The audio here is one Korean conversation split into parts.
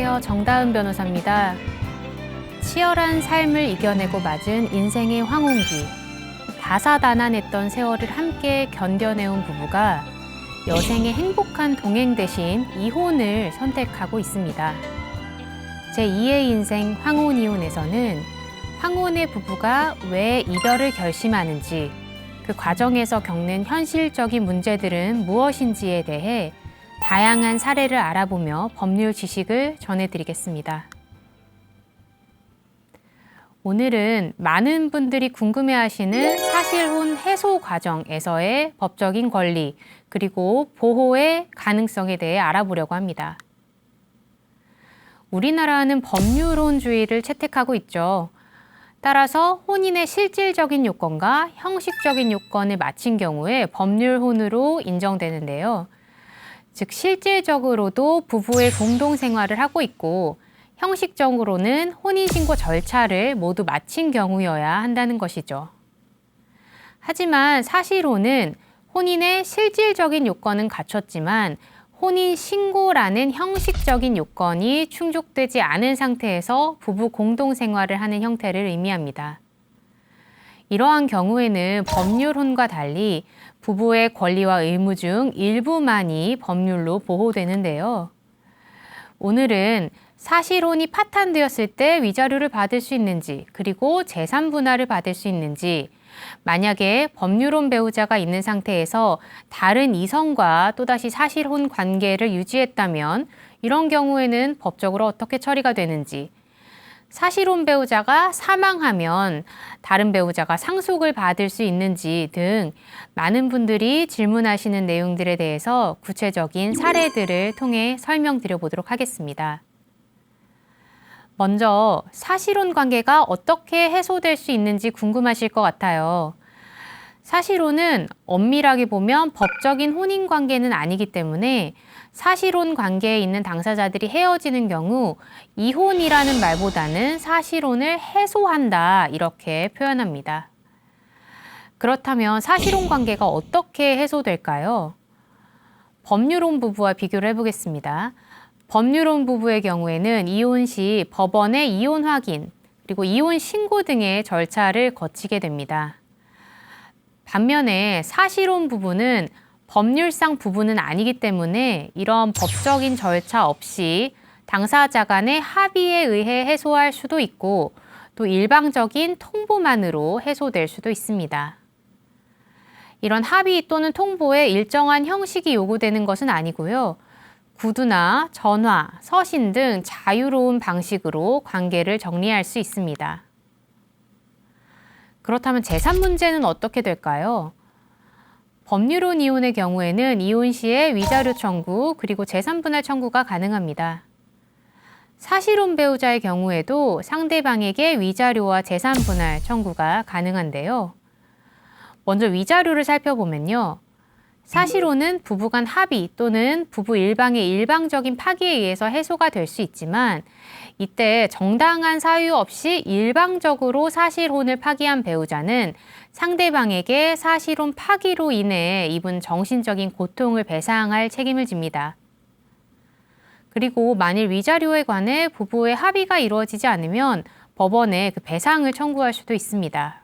안녕하세요. 정다은 변호사입니다. 치열한 삶을 이겨내고 맞은 인생의 황혼기. 다사다난했던 세월을 함께 견뎌내온 부부가 여생의 행복한 동행 대신 이혼을 선택하고 있습니다. 제2의 인생 황혼이혼에서는 황혼의 부부가 왜 이별을 결심하는지, 그 과정에서 겪는 현실적인 문제들은 무엇인지에 대해 다양한 사례를 알아보며 법률 지식을 전해드리겠습니다. 오늘은 많은 분들이 궁금해하시는 사실혼 해소 과정에서의 법적인 권리, 그리고 보호의 가능성에 대해 알아보려고 합니다. 우리나라는 법률혼주의를 채택하고 있죠. 따라서 혼인의 실질적인 요건과 형식적인 요건을 마친 경우에 법률혼으로 인정되는데요. 즉 실질적으로도 부부의 공동생활을 하고 있고 형식적으로는 혼인신고 절차를 모두 마친 경우여야 한다는 것이죠. 하지만 사실혼은 혼인의 실질적인 요건은 갖췄지만 혼인신고라는 형식적인 요건이 충족되지 않은 상태에서 부부 공동생활을 하는 형태를 의미합니다. 이러한 경우에는 법률혼과 달리 부부의 권리와 의무 중 일부만이 법률로 보호되는데요. 오늘은 사실혼이 파탄되었을 때 위자료를 받을 수 있는지, 그리고 재산 분할을 받을 수 있는지, 만약에 법률혼 배우자가 있는 상태에서 다른 이성과 또다시 사실혼 관계를 유지했다면 이런 경우에는 법적으로 어떻게 처리가 되는지, 사실혼 배우자가 사망하면 다른 배우자가 상속을 받을 수 있는지 등 많은 분들이 질문하시는 내용들에 대해서 구체적인 사례들을 통해 설명드려 보도록 하겠습니다. 먼저 사실혼 관계가 어떻게 해소될 수 있는지 궁금하실 것 같아요. 사실혼은 엄밀하게 보면 법적인 혼인 관계는 아니기 때문에 사실혼 관계에 있는 당사자들이 헤어지는 경우 이혼이라는 말보다는 사실혼을 해소한다 이렇게 표현합니다. 그렇다면 사실혼 관계가 어떻게 해소될까요? 법률혼 부부와 비교를 해보겠습니다. 법률혼 부부의 경우에는 이혼 시 법원의 이혼 확인, 그리고 이혼 신고 등의 절차를 거치게 됩니다. 반면에 사실혼 부부는 법률상 부부는 아니기 때문에 이런 법적인 절차 없이 당사자 간의 합의에 의해 해소할 수도 있고 또 일방적인 통보만으로 해소될 수도 있습니다. 이런 합의 또는 통보에 일정한 형식이 요구되는 것은 아니고요. 구두나 전화, 서신 등 자유로운 방식으로 관계를 정리할 수 있습니다. 그렇다면 재산 문제는 어떻게 될까요? 법률혼 이혼의 경우에는 이혼 시에 위자료 청구 그리고 재산 분할 청구가 가능합니다. 사실혼 배우자의 경우에도 상대방에게 위자료와 재산 분할 청구가 가능한데요. 먼저 위자료를 살펴보면요. 사실혼은 부부간 합의 또는 부부 일방의 일방적인 파기에 의해서 해소가 될 수 있지만 이때 정당한 사유 없이 일방적으로 사실혼을 파기한 배우자는 상대방에게 사실혼 파기로 인해 입은 정신적인 고통을 배상할 책임을 집니다. 그리고 만일 위자료에 관해 부부의 합의가 이루어지지 않으면 법원에 그 배상을 청구할 수도 있습니다.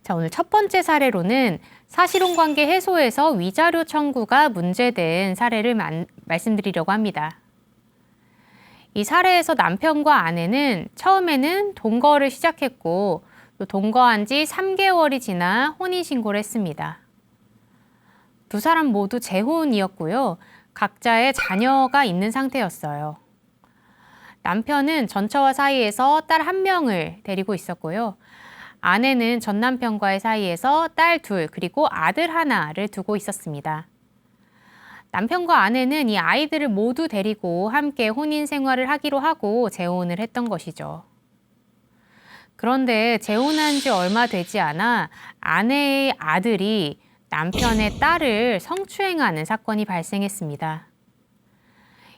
자, 오늘 첫 번째 사례로는 사실혼 관계 해소에서 위자료 청구가 문제된 사례를 말씀드리려고 합니다. 이 사례에서 남편과 아내는 처음에는 동거를 시작했고 또 동거한 지 3개월이 지나 혼인신고를 했습니다. 두 사람 모두 재혼이었고요. 각자의 자녀가 있는 상태였어요. 남편은 전처와 사이에서 딸 1명을 데리고 있었고요. 아내는 전 남편과의 사이에서 딸 2, 그리고 아들 1를 두고 있었습니다. 남편과 아내는 이 아이들을 모두 데리고 함께 혼인 생활을 하기로 하고 재혼을 했던 것이죠. 그런데 재혼한 지 얼마 되지 않아 아내의 아들이 남편의 딸을 성추행하는 사건이 발생했습니다.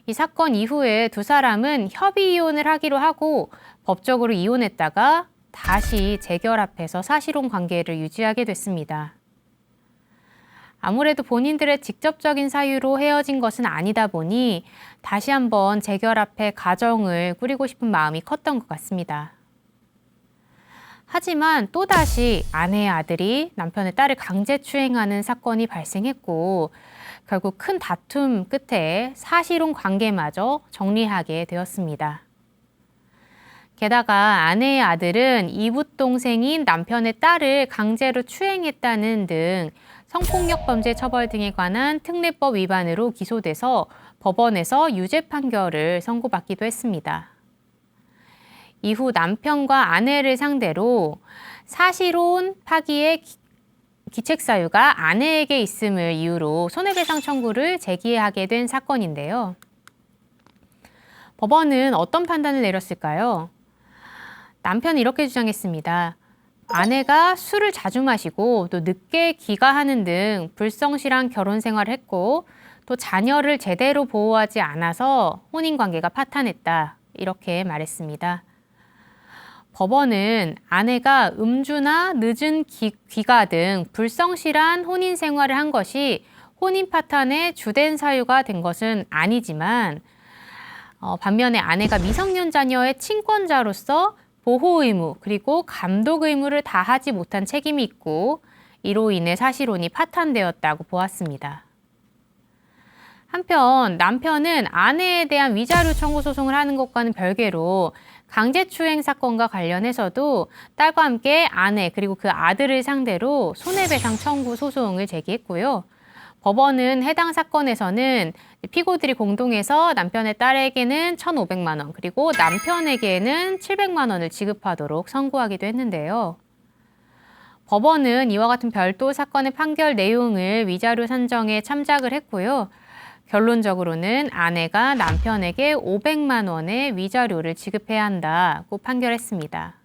이 사건 이후에 두 사람은 협의 이혼을 하기로 하고 법적으로 이혼했다가 다시 재결합해서 사실혼 관계를 유지하게 됐습니다. 아무래도 본인들의 직접적인 사유로 헤어진 것은 아니다 보니 다시 한번 재결합해 가정을 꾸리고 싶은 마음이 컸던 것 같습니다. 하지만 또다시 아내의 아들이 남편의 딸을 강제추행하는 사건이 발생했고 결국 큰 다툼 끝에 사실혼 관계마저 정리하게 되었습니다. 게다가 아내의 아들은 이웃 동생인 남편의 딸을 강제로 추행했다는 등 성폭력 범죄 처벌 등에 관한 특례법 위반으로 기소돼서 법원에서 유죄 판결을 선고받기도 했습니다. 이후 남편과 아내를 상대로 사실혼 파기의 기책 사유가 아내에게 있음을 이유로 손해배상 청구를 제기하게 된 사건인데요. 법원은 어떤 판단을 내렸을까요? 남편이 이렇게 주장했습니다. 아내가 술을 자주 마시고 또 늦게 귀가하는 등 불성실한 결혼 생활을 했고 또 자녀를 제대로 보호하지 않아서 혼인관계가 파탄했다. 이렇게 말했습니다. 법원은 아내가 음주나 늦은 귀가 등 불성실한 혼인 생활을 한 것이 혼인 파탄의 주된 사유가 된 것은 아니지만 반면에 아내가 미성년 자녀의 친권자로서 보호 의무 그리고 감독 의무를 다하지 못한 책임이 있고 이로 인해 사실혼이 파탄되었다고 보았습니다. 한편 남편은 아내에 대한 위자료 청구 소송을 하는 것과는 별개로 강제추행 사건과 관련해서도 딸과 함께 아내 그리고 그 아들을 상대로 손해배상 청구 소송을 제기했고요. 법원은 해당 사건에서는 피고들이 공동해서 남편의 딸에게는 1,500만 원 그리고 남편에게는 700만 원을 지급하도록 선고하기도 했는데요. 법원은 이와 같은 별도 사건의 판결 내용을 위자료 산정에 참작을 했고요. 결론적으로는 아내가 남편에게 500만 원의 위자료를 지급해야 한다고 판결했습니다.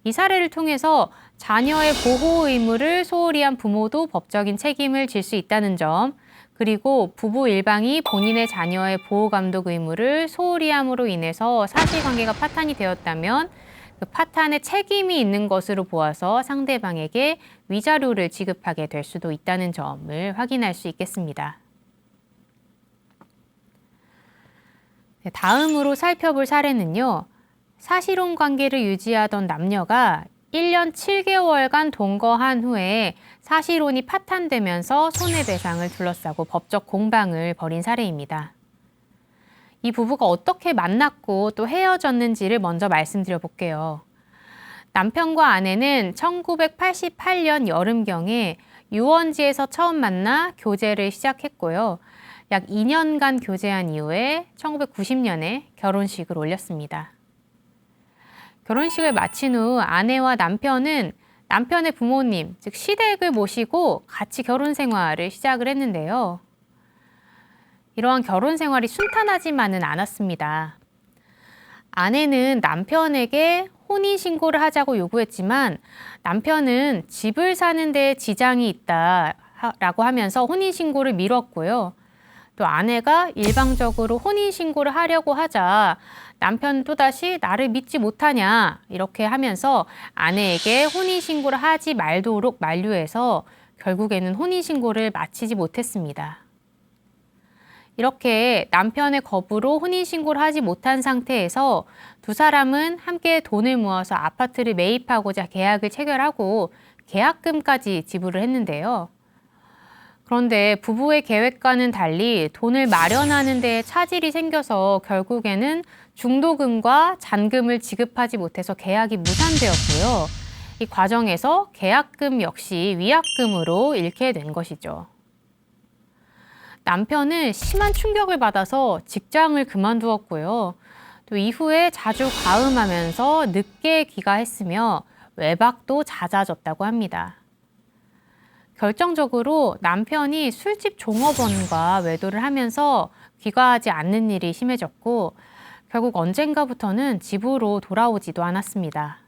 이 사례를 통해서 자녀의 보호 의무를 소홀히 한 부모도 법적인 책임을 질 수 있다는 점, 그리고 부부 일방이 본인의 자녀의 보호 감독 의무를 소홀히 함으로 인해서 사실관계가 파탄이 되었다면 그 파탄에 책임이 있는 것으로 보아서 상대방에게 위자료를 지급하게 될 수도 있다는 점을 확인할 수 있겠습니다. 다음으로 살펴볼 사례는요. 사실혼 관계를 유지하던 남녀가 1년 7개월간 동거한 후에 사실혼이 파탄되면서 손해배상을 둘러싸고 법적 공방을 벌인 사례입니다. 이 부부가 어떻게 만났고 또 헤어졌는지를 먼저 말씀드려 볼게요. 남편과 아내는 1988년 여름경에 유원지에서 처음 만나 교제를 시작했고요. 약 2년간 교제한 이후에 1990년에 결혼식을 올렸습니다. 결혼식을 마친 후 아내와 남편은 남편의 부모님, 즉 시댁을 모시고 같이 결혼 생활을 시작을 했는데요. 이러한 결혼 생활이 순탄하지만은 않았습니다. 아내는 남편에게 혼인신고를 하자고 요구했지만 남편은 집을 사는 데 지장이 있다라고 하면서 혼인신고를 미뤘고요. 또 아내가 일방적으로 혼인신고를 하려고 하자 남편은 또다시 나를 믿지 못하냐 이렇게 하면서 아내에게 혼인신고를 하지 말도록 만류해서 결국에는 혼인신고를 마치지 못했습니다. 이렇게 남편의 거부로 혼인신고를 하지 못한 상태에서 두 사람은 함께 돈을 모아서 아파트를 매입하고자 계약을 체결하고 계약금까지 지불을 했는데요. 그런데 부부의 계획과는 달리 돈을 마련하는 데 차질이 생겨서 결국에는 중도금과 잔금을 지급하지 못해서 계약이 무산되었고요. 이 과정에서 계약금 역시 위약금으로 잃게 된 것이죠. 남편은 심한 충격을 받아서 직장을 그만두었고요. 또 이후에 자주 과음하면서 늦게 귀가했으며 외박도 잦아졌다고 합니다. 결정적으로 남편이 술집 종업원과 외도를 하면서 귀가하지 않는 일이 심해졌고 결국 언젠가부터는 집으로 돌아오지도 않았습니다.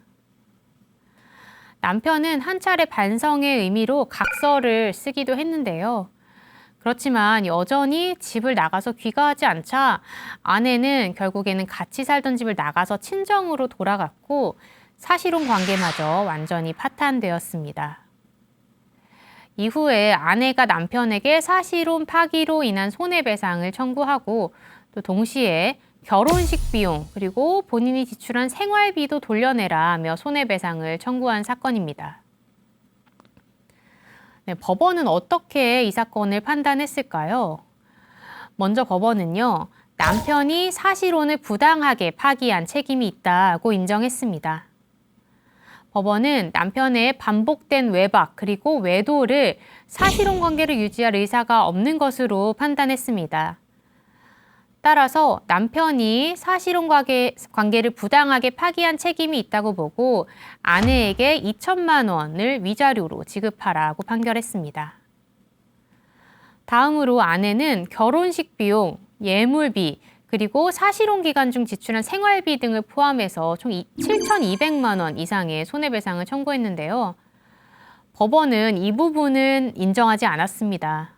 남편은 한 차례 반성의 의미로 각서를 쓰기도 했는데요. 그렇지만 여전히 집을 나가서 귀가하지 않자 아내는 결국에는 같이 살던 집을 나가서 친정으로 돌아갔고 사실혼 관계마저 완전히 파탄되었습니다. 이후에 아내가 남편에게 사실혼 파기로 인한 손해배상을 청구하고 또 동시에 결혼식 비용 그리고 본인이 지출한 생활비도 돌려내라며 손해배상을 청구한 사건입니다. 네, 법원은 어떻게 이 사건을 판단했을까요? 먼저 법원은요, 남편이 사실혼을 부당하게 파기한 책임이 있다고 인정했습니다. 법원은 남편의 반복된 외박 그리고 외도를 사실혼 관계를 유지할 의사가 없는 것으로 판단했습니다. 따라서 남편이 사실혼 관계를 부당하게 파기한 책임이 있다고 보고 아내에게 2천만 원을 위자료로 지급하라고 판결했습니다. 다음으로 아내는 결혼식 비용, 예물비, 그리고 사실혼 기간 중 지출한 생활비 등을 포함해서 총 7,200만 원 이상의 손해배상을 청구했는데요. 법원은 이 부분은 인정하지 않았습니다.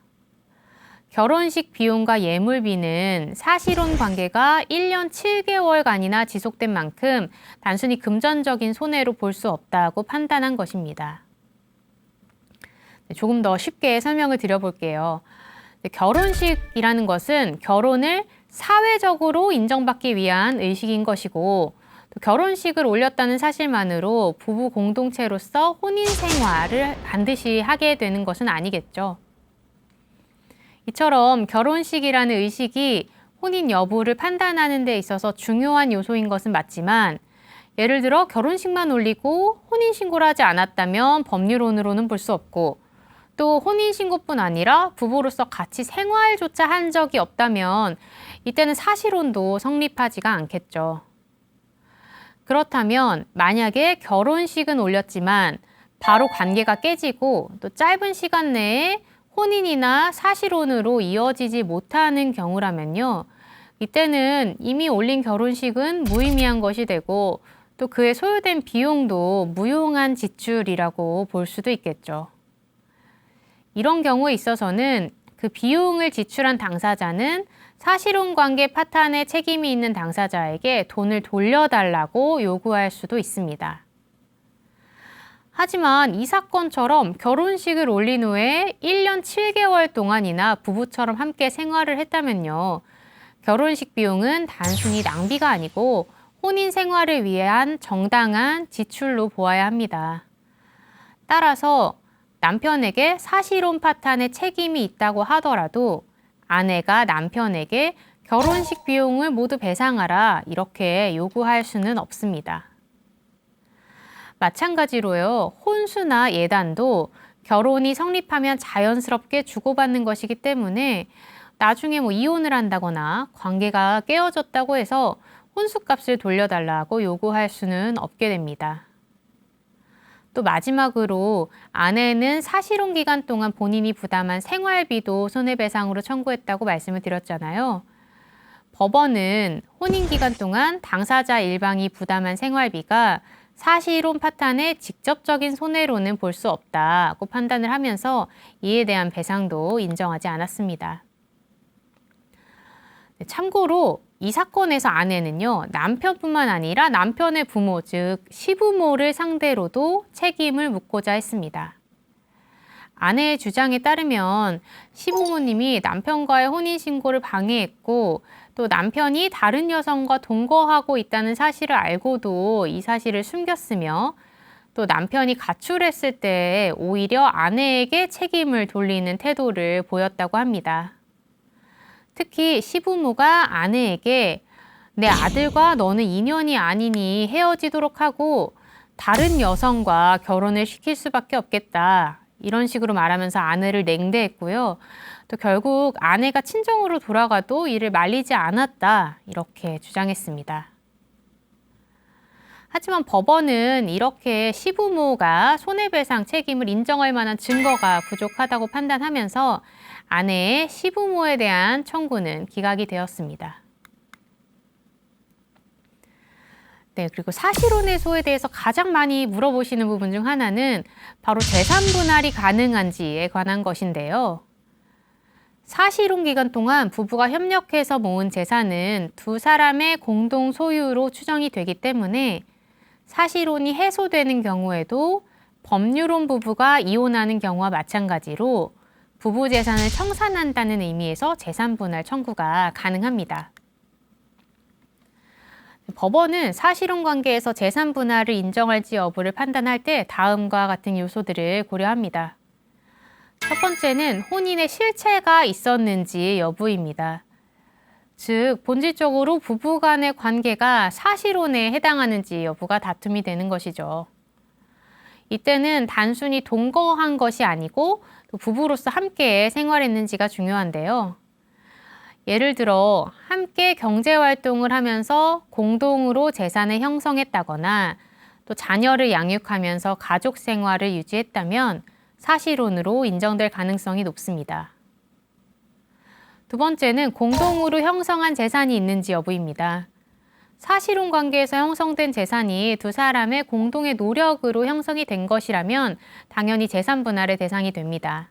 결혼식 비용과 예물비는 사실혼 관계가 1년 7개월간이나 지속된 만큼 단순히 금전적인 손해로 볼 수 없다고 판단한 것입니다. 조금 더 쉽게 설명을 드려볼게요. 결혼식이라는 것은 결혼을 사회적으로 인정받기 위한 의식인 것이고 또 결혼식을 올렸다는 사실만으로 부부 공동체로서 혼인 생활을 반드시 하게 되는 것은 아니겠죠. 이처럼 결혼식이라는 의식이 혼인 여부를 판단하는 데 있어서 중요한 요소인 것은 맞지만 예를 들어 결혼식만 올리고 혼인신고를 하지 않았다면 법률론으로는 볼 수 없고 또 혼인신고뿐 아니라 부부로서 같이 생활조차 한 적이 없다면 이때는 사실혼도 성립하지가 않겠죠. 그렇다면 만약에 결혼식은 올렸지만 바로 관계가 깨지고 또 짧은 시간 내에 혼인이나 사실혼으로 이어지지 못하는 경우라면요. 이때는 이미 올린 결혼식은 무의미한 것이 되고 또 그에 소요된 비용도 무용한 지출이라고 볼 수도 있겠죠. 이런 경우에 있어서는 그 비용을 지출한 당사자는 사실혼 관계 파탄에 책임이 있는 당사자에게 돈을 돌려달라고 요구할 수도 있습니다. 하지만 이 사건처럼 결혼식을 올린 후에 1년 7개월 동안이나 부부처럼 함께 생활을 했다면요. 결혼식 비용은 단순히 낭비가 아니고 혼인 생활을 위한 정당한 지출로 보아야 합니다. 따라서 남편에게 사실혼 파탄에 책임이 있다고 하더라도 아내가 남편에게 결혼식 비용을 모두 배상하라 이렇게 요구할 수는 없습니다. 마찬가지로요, 혼수나 예단도 결혼이 성립하면 자연스럽게 주고받는 것이기 때문에 나중에 이혼을 한다거나 관계가 깨어졌다고 해서 혼수값을 돌려달라고 요구할 수는 없게 됩니다. 또 마지막으로 아내는 사실혼 기간 동안 본인이 부담한 생활비도 손해배상으로 청구했다고 말씀을 드렸잖아요. 법원은 혼인 기간 동안 당사자 일방이 부담한 생활비가 사실혼 파탄의 직접적인 손해로는 볼 수 없다고 판단을 하면서 이에 대한 배상도 인정하지 않았습니다. 참고로 이 사건에서 아내는요, 남편뿐만 아니라 남편의 부모, 즉 시부모를 상대로도 책임을 묻고자 했습니다. 아내의 주장에 따르면 시부모님이 남편과의 혼인신고를 방해했고 또 남편이 다른 여성과 동거하고 있다는 사실을 알고도 이 사실을 숨겼으며 또 남편이 가출했을 때 오히려 아내에게 책임을 돌리는 태도를 보였다고 합니다. 특히 시부모가 아내에게 내 아들과 너는 인연이 아니니 헤어지도록 하고 다른 여성과 결혼을 시킬 수밖에 없겠다. 이런 식으로 말하면서 아내를 냉대했고요. 또 결국 아내가 친정으로 돌아가도 이를 말리지 않았다. 이렇게 주장했습니다. 하지만 법원은 이렇게 시부모가 손해배상 책임을 인정할 만한 증거가 부족하다고 판단하면서 아내의 시부모에 대한 청구는 기각이 되었습니다. 네, 그리고 사실혼의소에 대해서 가장 많이 물어보시는 부분 중 하나는 바로 재산 분할이 가능한지에 관한 것인데요. 사실혼 기간 동안 부부가 협력해서 모은 재산은 두 사람의 공동 소유로 추정이 되기 때문에 사실혼이 해소되는 경우에도 법률혼 부부가 이혼하는 경우와 마찬가지로 부부 재산을 청산한다는 의미에서 재산분할 청구가 가능합니다. 법원은 사실혼 관계에서 재산 분할을 인정할지 여부를 판단할 때 다음과 같은 요소들을 고려합니다. 첫 번째는 혼인의 실체가 있었는지 여부입니다. 즉, 본질적으로 부부 간의 관계가 사실혼에 해당하는지 여부가 다툼이 되는 것이죠. 이때는 단순히 동거한 것이 아니고 또 부부로서 함께 생활했는지가 중요한데요. 예를 들어 함께 경제활동을 하면서 공동으로 재산을 형성했다거나 또 자녀를 양육하면서 가족 생활을 유지했다면 사실혼으로 인정될 가능성이 높습니다. 두 번째는 공동으로 형성한 재산이 있는지 여부입니다. 사실혼 관계에서 형성된 재산이 두 사람의 공동의 노력으로 형성이 된 것이라면 당연히 재산 분할의 대상이 됩니다.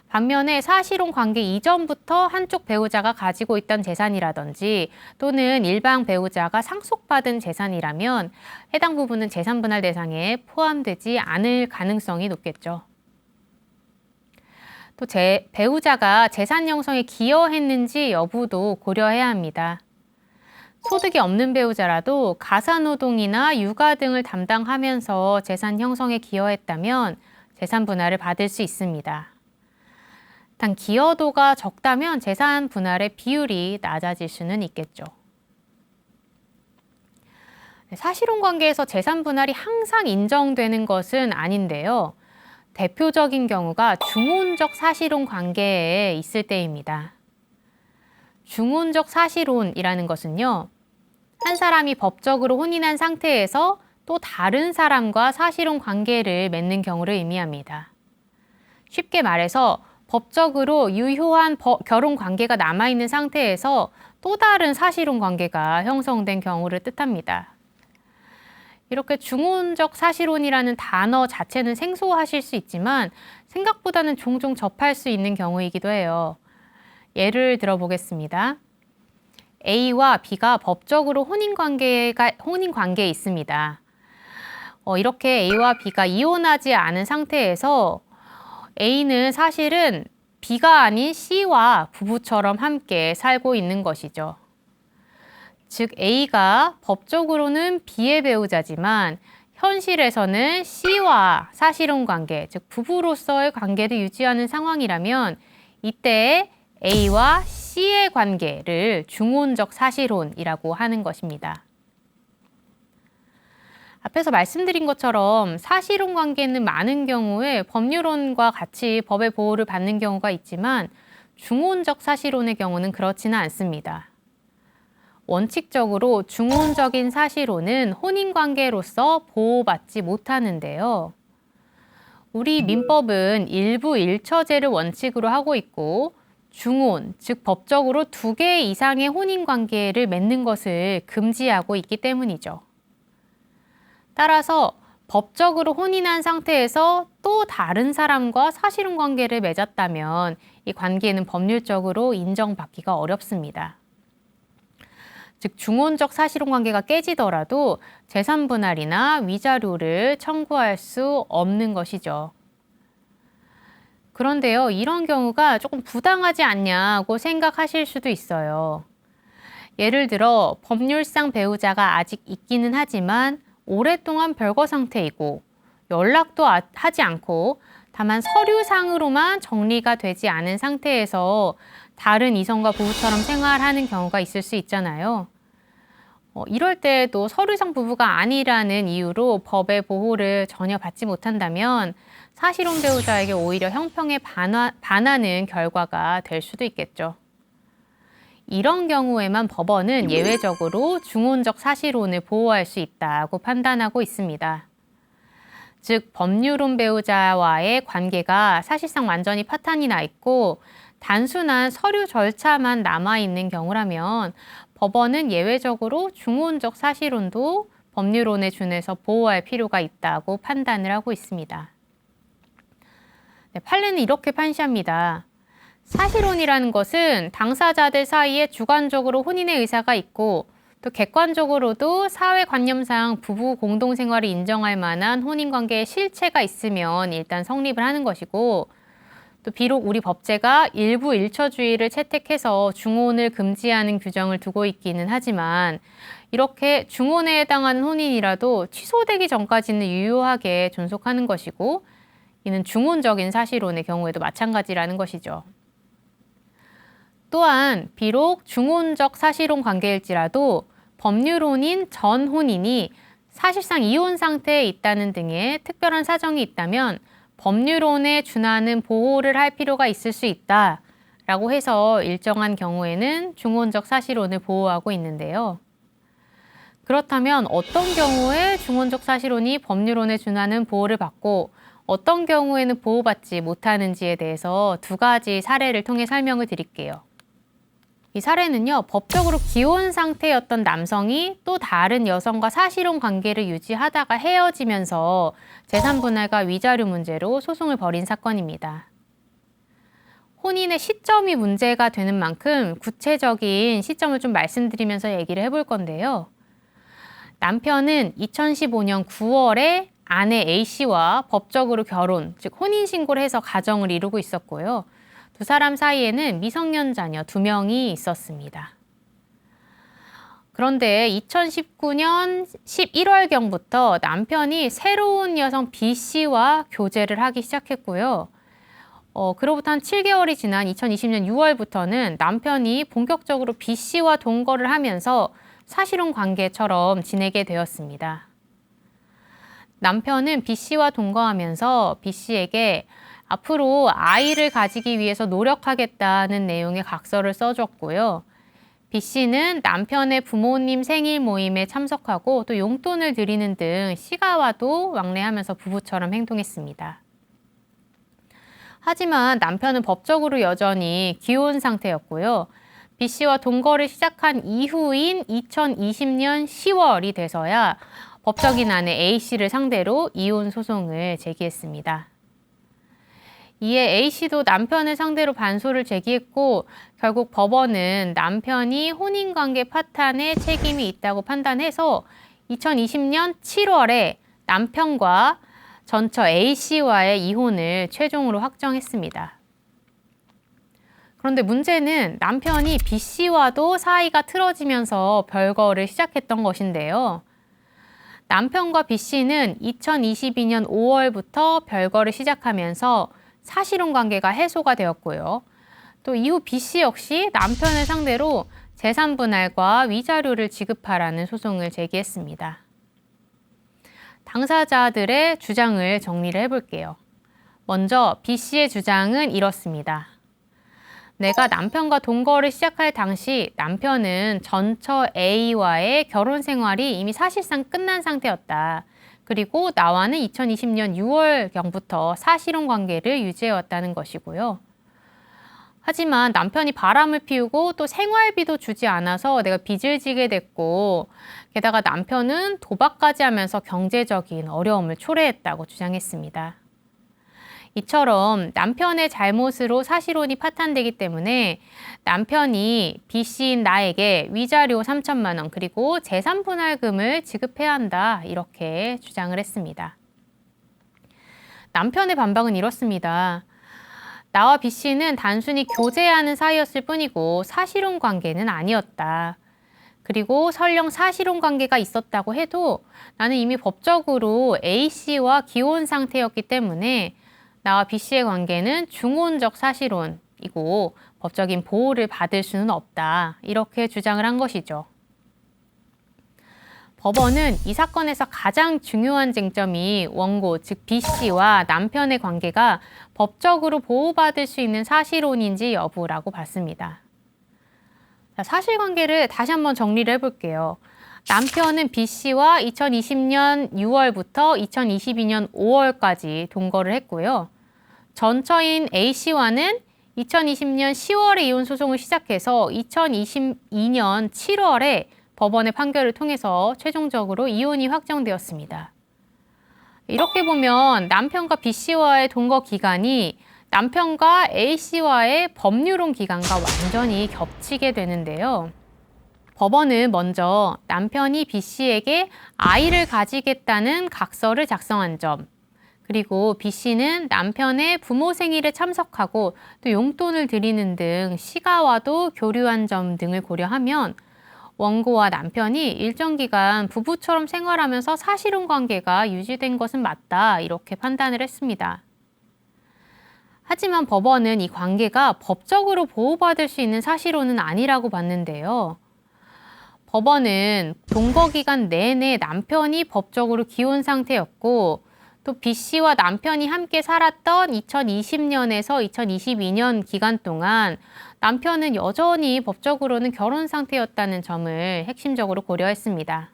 반면에 사실혼 관계 이전부터 한쪽 배우자가 가지고 있던 재산이라든지 또는 일방 배우자가 상속받은 재산이라면 해당 부분은 재산 분할 대상에 포함되지 않을 가능성이 높겠죠. 또 배우자가 재산 형성에 기여했는지 여부도 고려해야 합니다. 소득이 없는 배우자라도 가사노동이나 육아 등을 담당하면서 재산 형성에 기여했다면 재산 분할을 받을 수 있습니다. 단 기여도가 적다면 재산 분할의 비율이 낮아질 수는 있겠죠. 사실혼 관계에서 재산 분할이 항상 인정되는 것은 아닌데요. 대표적인 경우가 중혼적 사실혼 관계에 있을 때입니다. 중혼적 사실혼이라는 것은요, 한 사람이 법적으로 혼인한 상태에서 또 다른 사람과 사실혼 관계를 맺는 경우를 의미합니다. 쉽게 말해서 법적으로 유효한 결혼 관계가 남아있는 상태에서 또 다른 사실혼 관계가 형성된 경우를 뜻합니다. 이렇게 중혼적 사실혼이라는 단어 자체는 생소하실 수 있지만 생각보다는 종종 접할 수 있는 경우이기도 해요. 예를 들어 보겠습니다. A와 B가 법적으로 혼인 관계에 있습니다. 이렇게 A와 B가 이혼하지 않은 상태에서 A는 사실은 B가 아닌 C와 부부처럼 함께 살고 있는 것이죠. 즉 A가 법적으로는 B의 배우자지만 현실에서는 C와 사실혼 관계, 즉 부부로서의 관계를 유지하는 상황이라면 이때 A와 C의 관계를 중혼적 사실혼이라고 하는 것입니다. 앞에서 말씀드린 것처럼 사실혼 관계는 많은 경우에 법률혼과 같이 법의 보호를 받는 경우가 있지만 중혼적 사실혼의 경우는 그렇지는 않습니다. 원칙적으로 중혼적인 사실혼은 혼인관계로서 보호받지 못하는데요. 우리 민법은 일부 일처제를 원칙으로 하고 있고 중혼, 즉 법적으로 2개 이상의 혼인관계를 맺는 것을 금지하고 있기 때문이죠. 따라서 법적으로 혼인한 상태에서 또 다른 사람과 사실혼 관계를 맺었다면 이 관계는 법률적으로 인정받기가 어렵습니다. 즉 중혼적 사실혼 관계가 깨지더라도 재산 분할이나 위자료를 청구할 수 없는 것이죠. 그런데요, 이런 경우가 조금 부당하지 않냐고 생각하실 수도 있어요. 예를 들어 법률상 배우자가 아직 있기는 하지만 오랫동안 별거 상태이고 연락도 하지 않고 다만 서류상으로만 정리가 되지 않은 상태에서 다른 이성과 부부처럼 생활하는 경우가 있을 수 있잖아요. 이럴 때도 서류상 부부가 아니라는 이유로 법의 보호를 전혀 받지 못한다면 사실혼 배우자에게 오히려 형평에 반하는 결과가 될 수도 있겠죠. 이런 경우에만 법원은 예외적으로 중혼적 사실혼을 보호할 수 있다고 판단하고 있습니다. 즉 법률혼 배우자와의 관계가 사실상 완전히 파탄이 나 있고 단순한 서류 절차만 남아있는 경우라면 법원은 예외적으로 중혼적 사실혼도 법률혼에 준해서 보호할 필요가 있다고 판단을 하고 있습니다. 판례는 이렇게 판시합니다. 사실혼이라는 것은 당사자들 사이에 주관적으로 혼인의 의사가 있고 또 객관적으로도 사회관념상 부부 공동생활을 인정할 만한 혼인관계의 실체가 있으면 일단 성립을 하는 것이고, 또 비록 우리 법제가 일부 일처주의를 채택해서 중혼을 금지하는 규정을 두고 있기는 하지만 이렇게 중혼에 해당하는 혼인이라도 취소되기 전까지는 유효하게 존속하는 것이고, 이는 중혼적인 사실혼의 경우에도 마찬가지라는 것이죠. 또한 비록 중혼적 사실혼 관계일지라도 법률혼인 전 혼인이 사실상 이혼 상태에 있다는 등의 특별한 사정이 있다면 법률혼에 준하는 보호를 할 필요가 있을 수 있다라고 해서 일정한 경우에는 중혼적 사실혼을 보호하고 있는데요. 그렇다면 어떤 경우에 중혼적 사실혼이 법률혼에 준하는 보호를 받고 어떤 경우에는 보호받지 못하는지에 대해서 두 가지 사례를 통해 설명을 드릴게요. 이 사례는요, 법적으로 기혼 상태였던 남성이 또 다른 여성과 사실혼 관계를 유지하다가 헤어지면서 재산분할과 위자료 문제로 소송을 벌인 사건입니다. 혼인의 시점이 문제가 되는 만큼 구체적인 시점을 좀 말씀드리면서 얘기를 해볼 건데요. 남편은 2015년 9월에 아내 A씨와 법적으로 결혼, 즉 혼인신고를 해서 가정을 이루고 있었고요. 두 사람 사이에는 미성년 자녀 2명이 있었습니다. 그런데 2019년 11월경부터 남편이 새로운 여성 B씨와 교제를 하기 시작했고요. 그로부터 한 7개월이 지난 2020년 6월부터는 남편이 본격적으로 B씨와 동거를 하면서 사실혼 관계처럼 지내게 되었습니다. 남편은 B씨와 동거하면서 B씨에게 앞으로 아이를 가지기 위해서 노력하겠다는 내용의 각서를 써줬고요. B씨는 남편의 부모님 생일 모임에 참석하고 또 용돈을 드리는 등 시가와도 왕래하면서 부부처럼 행동했습니다. 하지만 남편은 법적으로 여전히 기혼 상태였고요. B씨와 동거를 시작한 이후인 2020년 10월이 돼서야 법적인 아내 A씨를 상대로 이혼 소송을 제기했습니다. 이에 A씨도 남편을 상대로 반소를 제기했고 결국 법원은 남편이 혼인관계 파탄에 책임이 있다고 판단해서 2020년 7월에 남편과 전처 A씨와의 이혼을 최종으로 확정했습니다. 그런데 문제는 남편이 B씨와도 사이가 틀어지면서 별거를 시작했던 것인데요. 남편과 B씨는 2022년 5월부터 별거를 시작하면서 사실혼 관계가 해소가 되었고요. 또 이후 B씨 역시 남편을 상대로 재산 분할과 위자료를 지급하라는 소송을 제기했습니다. 당사자들의 주장을 정리를 해볼게요. 먼저 B씨의 주장은 이렇습니다. 내가 남편과 동거를 시작할 당시 남편은 전처 A와의 결혼 생활이 이미 사실상 끝난 상태였다. 그리고 나와는 2020년 6월경부터 사실혼 관계를 유지해왔다는 것이고요. 하지만 남편이 바람을 피우고 또 생활비도 주지 않아서 내가 빚을 지게 됐고 게다가 남편은 도박까지 하면서 경제적인 어려움을 초래했다고 주장했습니다. 이처럼 남편의 잘못으로 사실혼이 파탄되기 때문에 남편이 B씨인 나에게 위자료 3천만 원 그리고 재산 분할금을 지급해야 한다 이렇게 주장을 했습니다. 남편의 반박은 이렇습니다. 나와 B씨는 단순히 교제하는 사이였을 뿐이고 사실혼 관계는 아니었다. 그리고 설령 사실혼 관계가 있었다고 해도 나는 이미 법적으로 A씨와 기혼 상태였기 때문에 나와 B씨의 관계는 중혼적 사실혼이고 법적인 보호를 받을 수는 없다. 이렇게 주장을 한 것이죠. 법원은 이 사건에서 가장 중요한 쟁점이 원고, 즉 B씨와 남편의 관계가 법적으로 보호받을 수 있는 사실혼인지 여부라고 봤습니다. 자, 사실관계를 다시 한번 정리를 해볼게요. 남편은 B씨와 2020년 6월부터 2022년 5월까지 동거를 했고요. 전처인 A씨와는 2020년 10월에 이혼 소송을 시작해서 2022년 7월에 법원의 판결을 통해서 최종적으로 이혼이 확정되었습니다. 이렇게 보면 남편과 B씨와의 동거 기간이 남편과 A씨와의 법률혼 기간과 완전히 겹치게 되는데요. 법원은 먼저 남편이 B 씨에게 아이를 가지겠다는 각서를 작성한 점, 그리고 B 씨는 남편의 부모 생일에 참석하고 또 용돈을 드리는 등 시가와도 교류한 점 등을 고려하면 원고와 남편이 일정 기간 부부처럼 생활하면서 사실혼 관계가 유지된 것은 맞다, 이렇게 판단을 했습니다. 하지만 법원은 이 관계가 법적으로 보호받을 수 있는 사실혼은 아니라고 봤는데요. 법원은 동거 기간 내내 남편이 법적으로 기혼 상태였고 또 B 씨와 남편이 함께 살았던 2020년에서 2022년 기간 동안 남편은 여전히 법적으로는 결혼 상태였다는 점을 핵심적으로 고려했습니다.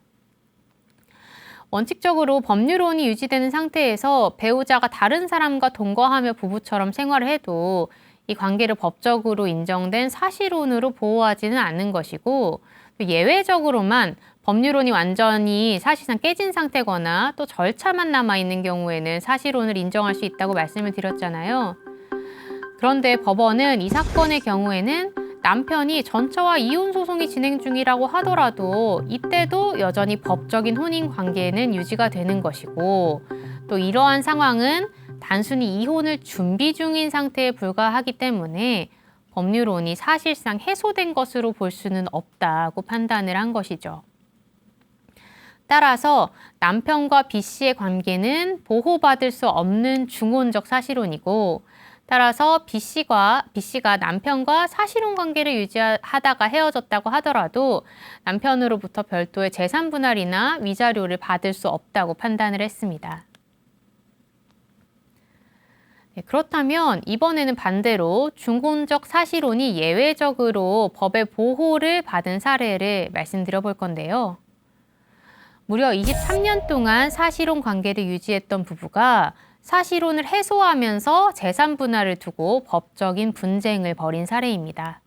원칙적으로 법률혼이 유지되는 상태에서 배우자가 다른 사람과 동거하며 부부처럼 생활을 해도 이 관계를 법적으로 인정된 사실혼으로 보호하지는 않는 것이고, 예외적으로만 법률혼이 완전히 사실상 깨진 상태거나 또 절차만 남아있는 경우에는 사실혼을 인정할 수 있다고 말씀을 드렸잖아요. 그런데 법원은 이 사건의 경우에는 남편이 전처와 이혼 소송이 진행 중이라고 하더라도 이때도 여전히 법적인 혼인 관계는 유지가 되는 것이고, 또 이러한 상황은 단순히 이혼을 준비 중인 상태에 불과하기 때문에 법률혼이 사실상 해소된 것으로 볼 수는 없다고 판단을 한 것이죠. 따라서 남편과 B 씨의 관계는 보호받을 수 없는 중혼적 사실혼이고, 따라서 B 씨가 남편과 사실혼 관계를 유지하다가 헤어졌다고 하더라도 남편으로부터 별도의 재산 분할이나 위자료를 받을 수 없다고 판단을 했습니다. 그렇다면 이번에는 반대로 중혼적 사실혼이 예외적으로 법의 보호를 받은 사례를 말씀드려 볼 건데요. 무려 23년 동안 사실혼 관계를 유지했던 부부가 사실혼을 해소하면서 재산 분할을 두고 법적인 분쟁을 벌인 사례입니다.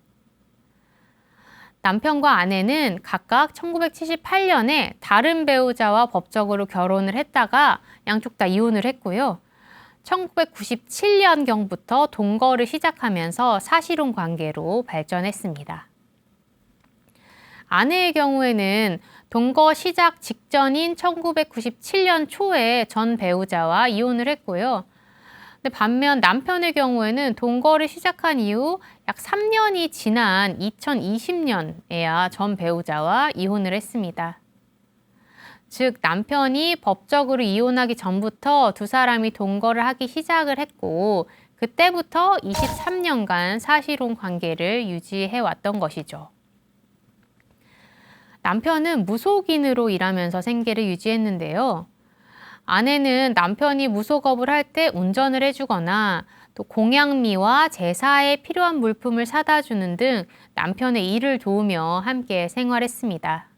남편과 아내는 각각 1978년에 다른 배우자와 법적으로 결혼을 했다가 양쪽 다 이혼을 했고요. 1997년경부터 동거를 시작하면서 사실혼 관계로 발전했습니다. 아내의 경우에는 동거 시작 직전인 1997년 초에 전 배우자와 이혼을 했고요. 근데 반면 남편의 경우에는 동거를 시작한 이후 약 3년이 지난 2020년에야 전 배우자와 이혼을 했습니다. 즉 남편이 법적으로 이혼하기 전부터 두 사람이 동거를 하기 시작을 했고, 그때부터 23년간 사실혼 관계를 유지해 왔던 것이죠. 남편은 무속인으로 일하면서 생계를 유지했는데요. 아내는 남편이 무속업을 할 때 운전을 해주거나 또 공양미와 제사에 필요한 물품을 사다 주는 등 남편의 일을 도우며 함께 생활했습니다.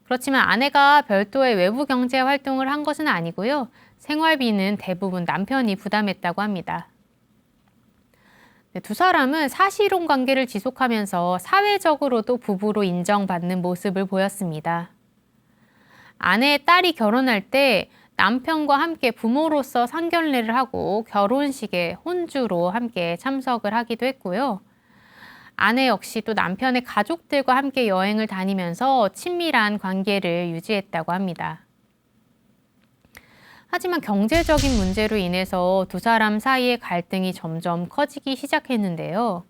그렇지만 아내가 별도의 외부 경제 활동을 한 것은 아니고요. 생활비는 대부분 남편이 부담했다고 합니다. 두 사람은 사실혼 관계를 지속하면서 사회적으로도 부부로 인정받는 모습을 보였습니다. 아내의 딸이 결혼할 때 남편과 함께 부모로서 상견례를 하고 결혼식에 혼주로 함께 참석을 하기도 했고요. 아내 역시 또 남편의 가족들과 함께 여행을 다니면서 친밀한 관계를 유지했다고 합니다. 하지만 경제적인 문제로 인해서 두 사람 사이의 갈등이 점점 커지기 시작했는데요.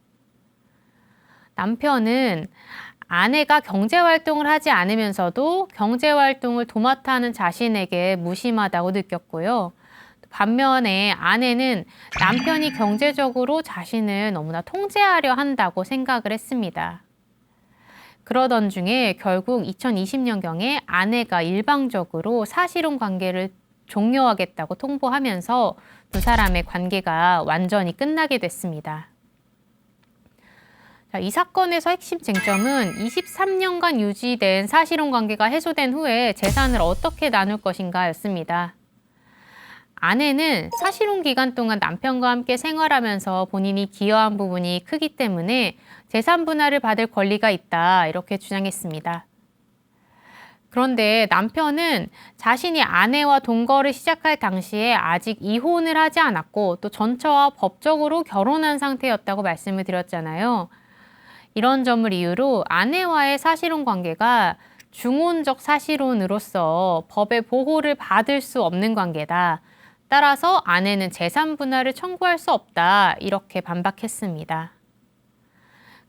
남편은 아내가 경제활동을 하지 않으면서도 경제활동을 도맡아 하는 자신에게 무심하다고 느꼈고요. 반면에 아내는 남편이 경제적으로 자신을 너무나 통제하려 한다고 생각을 했습니다. 그러던 중에 결국 2020년경에 아내가 일방적으로 사실혼 관계를 종료하겠다고 통보하면서 두 사람의 관계가 완전히 끝나게 됐습니다. 이 사건에서 핵심 쟁점은 23년간 유지된 사실혼 관계가 해소된 후에 재산을 어떻게 나눌 것인가였습니다. 아내는 사실혼 기간 동안 남편과 함께 생활하면서 본인이 기여한 부분이 크기 때문에 재산 분할을 받을 권리가 있다, 이렇게 주장했습니다. 그런데 남편은 자신이 아내와 동거를 시작할 당시에 아직 이혼을 하지 않았고 또 전처와 법적으로 결혼한 상태였다고 말씀을 드렸잖아요. 이런 점을 이유로 아내와의 사실혼 관계가 중혼적 사실혼으로서 법의 보호를 받을 수 없는 관계다. 따라서 아내는 재산 분할을 청구할 수 없다. 이렇게 반박했습니다.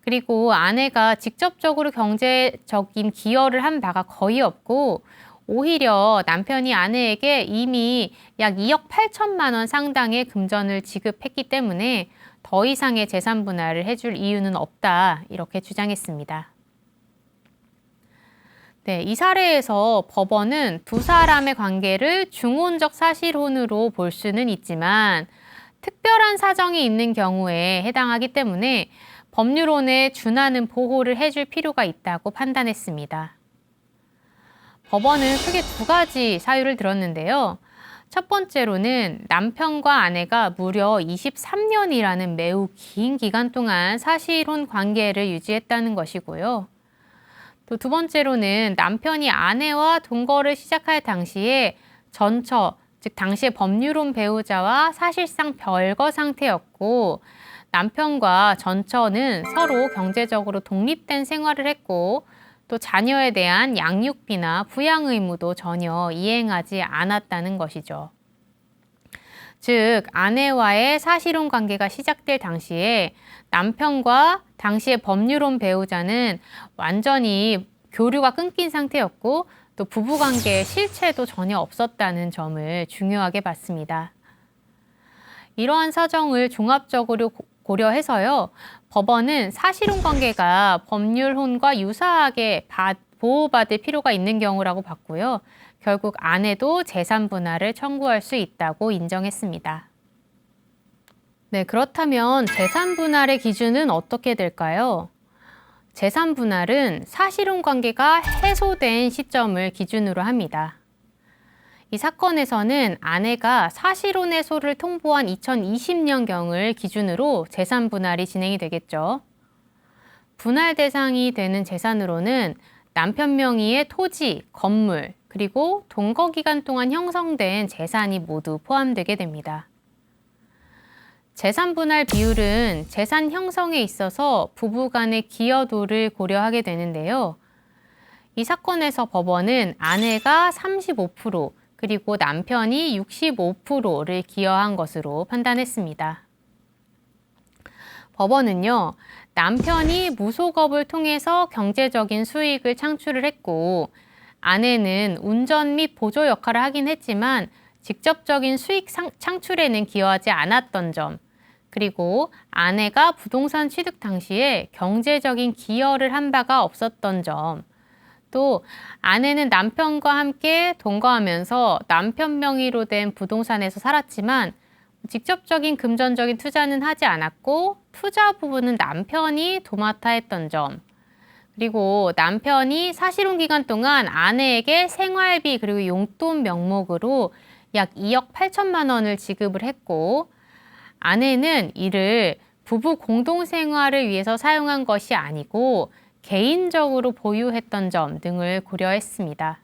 그리고 아내가 직접적으로 경제적인 기여를 한 바가 거의 없고 오히려 남편이 아내에게 이미 약 2억 8천만 원 상당의 금전을 지급했기 때문에 더 이상의 재산 분할을 해줄 이유는 없다. 이렇게 주장했습니다. 네, 이 사례에서 법원은 두 사람의 관계를 중혼적 사실혼으로 볼 수는 있지만 특별한 사정이 있는 경우에 해당하기 때문에 법률혼에 준하는 보호를 해줄 필요가 있다고 판단했습니다. 법원은 크게 두 가지 사유를 들었는데요. 첫 번째로는 남편과 아내가 무려 23년이라는 매우 긴 기간 동안 사실혼 관계를 유지했다는 것이고요. 또 두 번째로는 남편이 아내와 동거를 시작할 당시에 전처, 즉 당시의 법률혼 배우자와 사실상 별거 상태였고 남편과 전처는 서로 경제적으로 독립된 생활을 했고 또 자녀에 대한 양육비나 부양 의무도 전혀 이행하지 않았다는 것이죠. 즉 아내와의 사실혼 관계가 시작될 당시에 남편과 당시의 법률혼 배우자는 완전히 교류가 끊긴 상태였고 또 부부관계의 실체도 전혀 없었다는 점을 중요하게 봤습니다. 이러한 사정을 종합적으로 고려해서요. 법원은 사실혼 관계가 법률혼과 유사하게 보호받을 필요가 있는 경우라고 봤고요. 결국 아내도 재산 분할을 청구할 수 있다고 인정했습니다. 네, 그렇다면 재산 분할의 기준은 어떻게 될까요? 재산 분할은 사실혼 관계가 해소된 시점을 기준으로 합니다. 이 사건에서는 아내가 사실혼 해소를 통보한 2020년경을 기준으로 재산 분할이 진행이 되겠죠. 분할 대상이 되는 재산으로는 남편 명의의 토지, 건물, 그리고 동거 기간 동안 형성된 재산이 모두 포함되게 됩니다. 재산 분할 비율은 재산 형성에 있어서 부부 간의 기여도를 고려하게 되는데요. 이 사건에서 법원은 아내가 35%, 그리고 남편이 65%를 기여한 것으로 판단했습니다. 법원은요, 남편이 무소겁을 통해서 경제적인 수익을 창출을 했고 아내는 운전 및 보조 역할을 하긴 했지만 직접적인 수익 창출에는 기여하지 않았던 점, 그리고 아내가 부동산 취득 당시에 경제적인 기여를 한 바가 없었던 점, 또 아내는 남편과 함께 동거하면서 남편 명의로 된 부동산에서 살았지만 직접적인 금전적인 투자는 하지 않았고 투자 부분은 남편이 도맡아 했던 점, 그리고 남편이 사실혼 기간 동안 아내에게 생활비 그리고 용돈 명목으로 약 2억 8천만 원을 지급을 했고 아내는 이를 부부 공동생활을 위해서 사용한 것이 아니고 개인적으로 보유했던 점 등을 고려했습니다.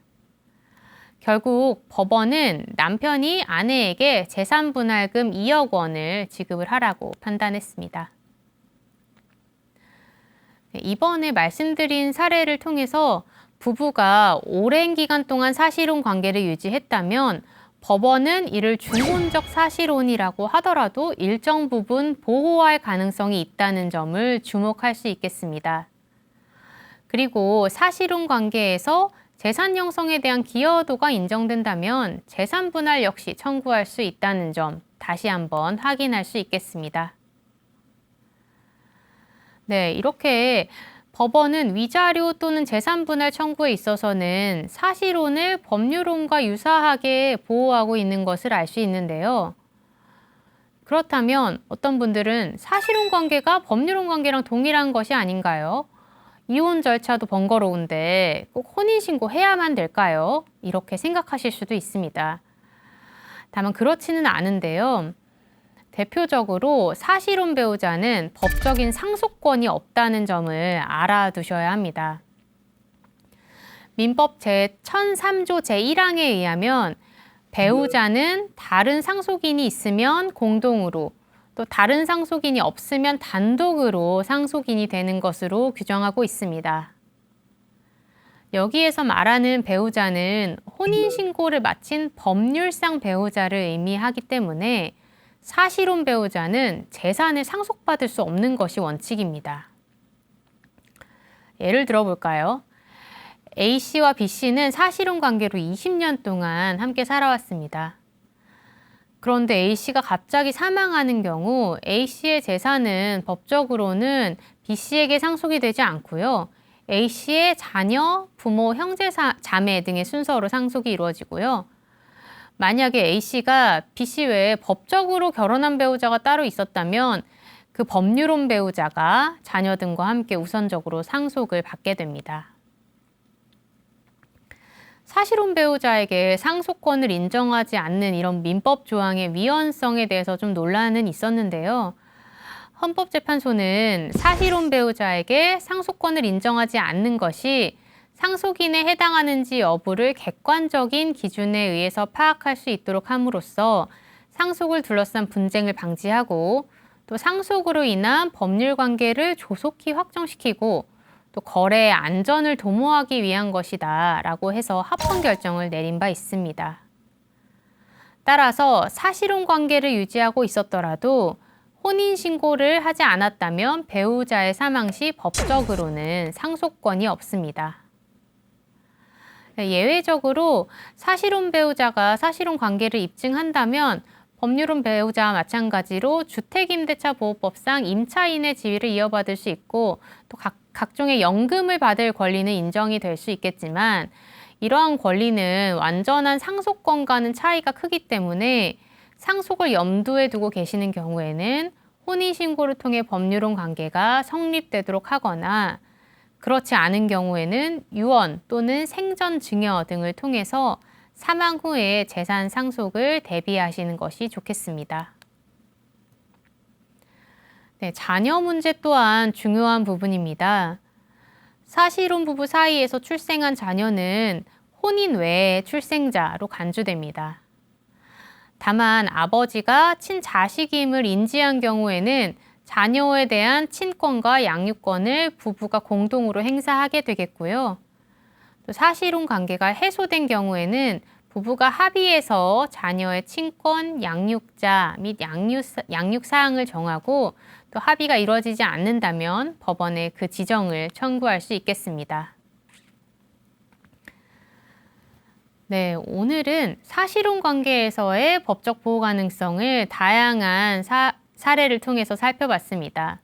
결국 법원은 남편이 아내에게 재산분할금 2억 원을 지급을 하라고 판단했습니다. 이번에 말씀드린 사례를 통해서 부부가 오랜 기간 동안 사실혼 관계를 유지했다면 법원은 이를 중혼적 사실혼이라고 하더라도 일정 부분 보호할 가능성이 있다는 점을 주목할 수 있겠습니다. 그리고 사실혼 관계에서 재산 형성에 대한 기여도가 인정된다면 재산 분할 역시 청구할 수 있다는 점 다시 한번 확인할 수 있겠습니다. 네, 이렇게 법원은 위자료 또는 재산 분할 청구에 있어서는 사실혼을 법률혼과 유사하게 보호하고 있는 것을 알 수 있는데요. 그렇다면 어떤 분들은 사실혼 관계가 법률혼 관계랑 동일한 것이 아닌가요? 이혼 절차도 번거로운데 꼭 혼인신고 해야만 될까요? 이렇게 생각하실 수도 있습니다. 다만 그렇지는 않은데요. 대표적으로 사실혼 배우자는 법적인 상속권이 없다는 점을 알아두셔야 합니다. 민법 제1003조 제1항에 의하면 배우자는 다른 상속인이 있으면 공동으로 또 다른 상속인이 없으면 단독으로 상속인이 되는 것으로 규정하고 있습니다. 여기에서 말하는 배우자는 혼인신고를 마친 법률상 배우자를 의미하기 때문에 사실혼 배우자는 재산을 상속받을 수 없는 것이 원칙입니다. 예를 들어볼까요? A씨와 B씨는 사실혼 관계로 20년 동안 함께 살아왔습니다. 그런데 A씨가 갑자기 사망하는 경우 A씨의 재산은 법적으로는 B씨에게 상속이 되지 않고요. A씨의 자녀, 부모, 형제, 자매 등의 순서로 상속이 이루어지고요. 만약에 A씨가 B씨 외에 법적으로 결혼한 배우자가 따로 있었다면 그 법률혼 배우자가 자녀 등과 함께 우선적으로 상속을 받게 됩니다. 사실혼 배우자에게 상속권을 인정하지 않는 이런 민법 조항의 위헌성에 대해서 좀 논란은 있었는데요. 헌법재판소는 사실혼 배우자에게 상속권을 인정하지 않는 것이 상속인에 해당하는지 여부를 객관적인 기준에 의해서 파악할 수 있도록 함으로써 상속을 둘러싼 분쟁을 방지하고 또 상속으로 인한 법률 관계를 조속히 확정시키고 또 거래의 안전을 도모하기 위한 것이다 라고 해서 합헌 결정을 내린 바 있습니다. 따라서 사실혼 관계를 유지하고 있었더라도 혼인신고를 하지 않았다면 배우자의 사망 시 법적으로는 상속권이 없습니다. 예외적으로 사실혼 배우자가 사실혼 관계를 입증한다면 법률혼 배우자와 마찬가지로 주택임대차보호법상 임차인의 지위를 이어받을 수 있고 또 각종의 연금을 받을 권리는 인정이 될 수 있겠지만 이러한 권리는 완전한 상속권과는 차이가 크기 때문에 상속을 염두에 두고 계시는 경우에는 혼인신고를 통해 법률혼 관계가 성립되도록 하거나 그렇지 않은 경우에는 유언 또는 생전 증여 등을 통해서 사망 후에 재산 상속을 대비하시는 것이 좋겠습니다. 네, 자녀 문제 또한 중요한 부분입니다. 사실혼 부부 사이에서 출생한 자녀는 혼인 외에 출생자로 간주됩니다. 다만 아버지가 친자식임을 인지한 경우에는 자녀에 대한 친권과 양육권을 부부가 공동으로 행사하게 되겠고요. 또 사실혼 관계가 해소된 경우에는 부부가 합의해서 자녀의 친권, 양육자 및 양육 사항을 정하고 또 합의가 이루어지지 않는다면 법원에 그 지정을 청구할 수 있겠습니다. 네, 오늘은 사실혼 관계에서의 법적 보호 가능성을 다양한 사례를 통해서 살펴봤습니다.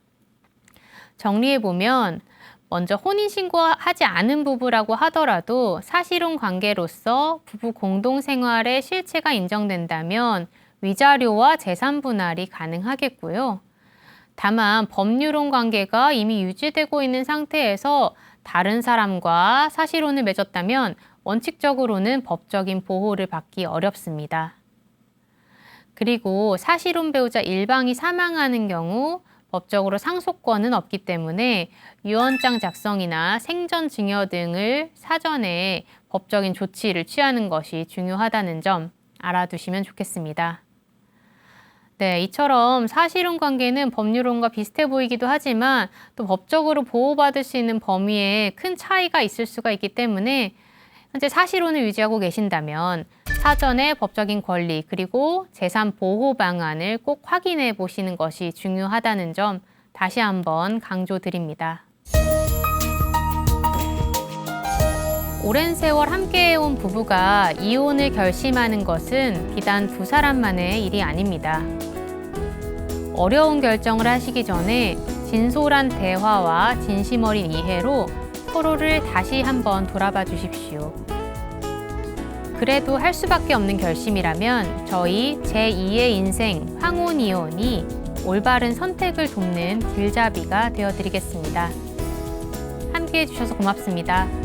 정리해보면 먼저 혼인신고하지 않은 부부라고 하더라도 사실혼 관계로서 부부 공동생활의 실체가 인정된다면 위자료와 재산 분할이 가능하겠고요. 다만 법률혼 관계가 이미 유지되고 있는 상태에서 다른 사람과 사실혼을 맺었다면 원칙적으로는 법적인 보호를 받기 어렵습니다. 그리고 사실혼 배우자 일방이 사망하는 경우 법적으로 상속권은 없기 때문에 유언장 작성이나 생전 증여 등을 사전에 법적인 조치를 취하는 것이 중요하다는 점 알아두시면 좋겠습니다. 네, 이처럼 사실혼 관계는 법률혼과 비슷해 보이기도 하지만 또 법적으로 보호받을 수 있는 범위에 큰 차이가 있을 수가 있기 때문에 현재 사실혼을 유지하고 계신다면 사전에 법적인 권리 그리고 재산 보호 방안을 꼭 확인해 보시는 것이 중요하다는 점 다시 한번 강조드립니다. 오랜 세월 함께해온 부부가 이혼을 결심하는 것은 비단 두 사람만의 일이 아닙니다. 어려운 결정을 하시기 전에 진솔한 대화와 진심 어린 이해로 서로를 다시 한번 돌아봐 주십시오. 그래도 할 수밖에 없는 결심이라면 저희 제2의 인생 황혼이혼이 올바른 선택을 돕는 길잡이가 되어드리겠습니다. 함께해 주셔서 고맙습니다.